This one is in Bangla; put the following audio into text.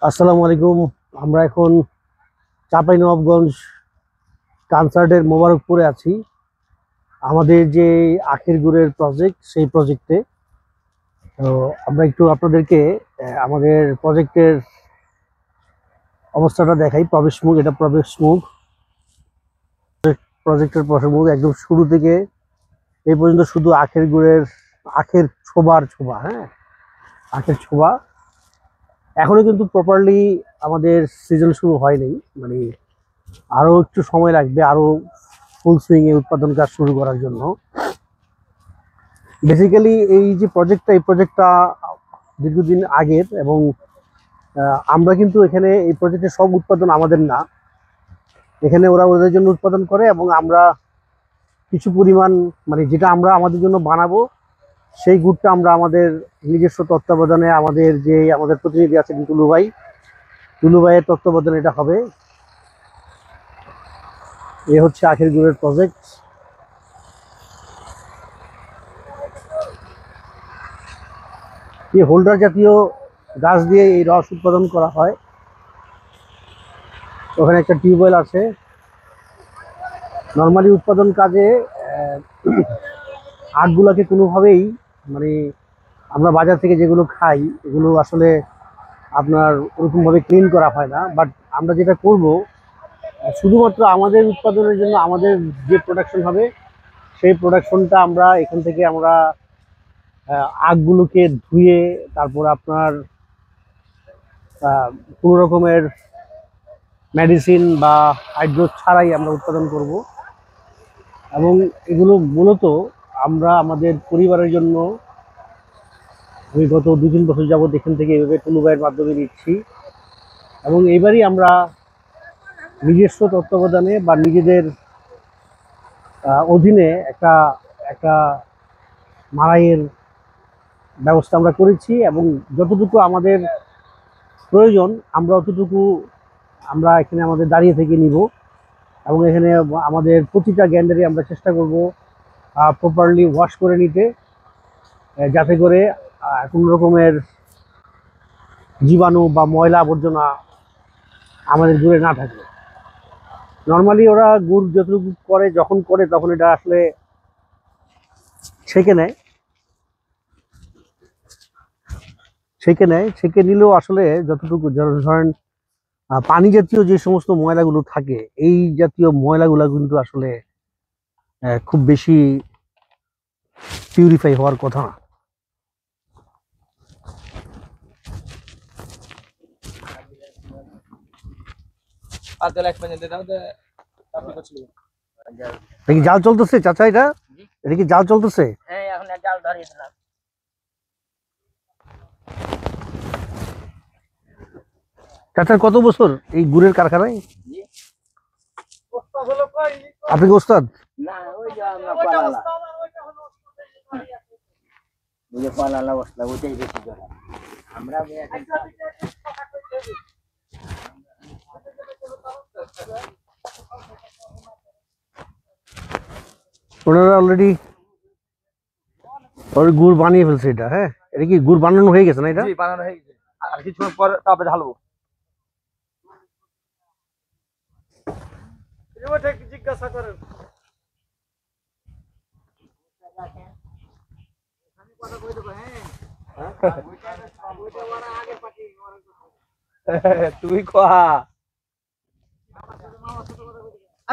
আসসালামু আলাইকুম। আমরা এখন চাঁপাইনবাবগঞ্জ কনসার্টের মোবারকপুরে আছি। আমাদের যে আখের গুড়ের প্রজেক্ট, সেই প্রজেক্টে তো আমরা একটু আপনাদেরকে আমাদের প্রজেক্টের অবস্থাটা দেখাই। প্রবেশ মুখ, এটা প্রবেশ মুখ, প্রজেক্টের প্রবেশ মুখ। একদম শুরু থেকে এই পর্যন্ত শুধু আখের গুড়ের, আখের ছোবার ছোবা, হ্যাঁ, আখের ছোবা। এখনো কিন্তু প্রপারলি আমাদের সিজন শুরু হয়নি, মানে আরো একটু সময় লাগবে আরো ফুল সুইং এ উৎপাদন কাজ শুরু করার জন্য। বেসিক্যালি এই যে প্রজেক্টটা, এই প্রজেক্টটা দীর্ঘদিন আগের, এবং আমরা কিন্তু এখানে এই প্রজেক্টের সব উৎপাদন আমাদের না। এখানে ওরা ওদের জন্য উৎপাদন করে এবং আমরা কিছু পরিমাণ, মানে যেটা আমরা আমাদের জন্য বানাবো, সেই গুড়টা আমরা আমাদের নিজস্ব তত্ত্বাবধানে, আমাদের প্রতিনিধি আছেন টুলু ভাইয়ের তত্ত্বাবধানে এটা হবে। এ হচ্ছে আখের গুড়ের প্রজেক্ট। এই হোল্ডার জাতীয় গাছ দিয়ে এই রস উৎপাদন করা হয়। ওখানে একটা টিউবওয়েল আছে। নর্মালি উৎপাদন কাজে আখগুলোকে কোনোভাবেই, মানে আমরা বাজার থেকে যেগুলো খাই, এগুলো আসলে আপনার ওরকমভাবে ক্লিন করা হয় না। বাট আমরা যেটা করব, শুধুমাত্র আমাদের উৎপাদনের জন্য আমাদের যে প্রোডাকশন হবে, সেই প্রোডাকশনটা আমরা এখান থেকে আমরা আখগুলোকে ধুয়ে, তারপর আপনার কোনো রকমের মেডিসিন বা হাইড্রো ছাড়াই আমরা উৎপাদন করব। এবং এগুলো মূলত আমরা আমাদের পরিবারের জন্য, আমি গত 2-3 বছর যাবৎ এখান থেকে এভাবে টুলু ভাইয়ের মাধ্যমে নিচ্ছি। এবং এইবারই আমরা নিজস্ব তত্ত্বাবধানে বা নিজেদের অধীনে একটা একটা মাড়াইয়ের ব্যবস্থা আমরা করেছি। এবং যতটুকু আমাদের প্রয়োজন আমরা অতটুকু আমরা এখানে আমাদের দাঁড়িয়ে থেকে নিব। এবং এখানে আমাদের প্রতিটা গ্যান্ডারি আমরা চেষ্টা করব প্রপারলি ওয়াশ করে নিতে, যাতে করে কোনো রকমের জীবাণু বা ময়লা আবর্জনা আমাদের গুড়ে না থাকে। নর্মালি ওরা গুড় যতটুকু করে, যখন করে তখন এটা আসলে ছেঁকে নেয়, ছেঁকে নিলেও আসলে যতটুকু, ধরেন পানি জাতীয় যে সমস্ত ময়লাগুলো থাকে, এই জাতীয় ময়লাগুলো কিন্তু আসলে খুব বেশি পিউরিফাই হওয়ার কথা না। এটা কি জাল চলতেছে চাচা? এটা কি জাল চলতেছে? চাচার কত বছর এই গুড়ের কারখানায়? আপনি কি ওস্তাদ? ওনারা অলরেডি গুড় বানিয়ে ফেলছে এটা। হ্যাঁ, এটা কি গুড় বানানো হয়ে গেছে না? এটা বানানো হয়ে গেছে, আর কিছুক্ষণ পর তারপরে ঢালবো। জিজ্ঞাসা করেন। তুই কহা